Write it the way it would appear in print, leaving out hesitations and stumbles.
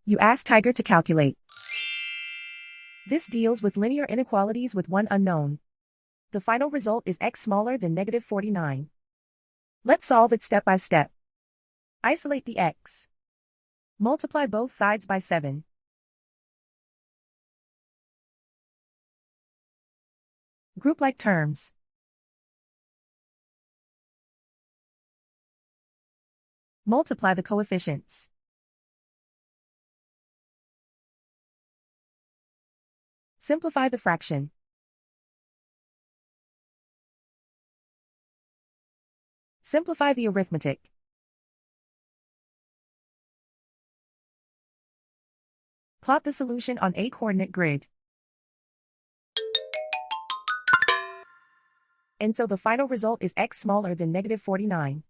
You ask Tiger to calculate. This deals with linear inequalities with one unknown. The final result is x smaller than -49. Let's solve it step by step. Isolate the x. Multiply both sides by 7. Group like terms. Multiply the coefficients. Simplify the fraction. Simplify the arithmetic. Plot the solution on a coordinate grid. And so the final result is x smaller than -49.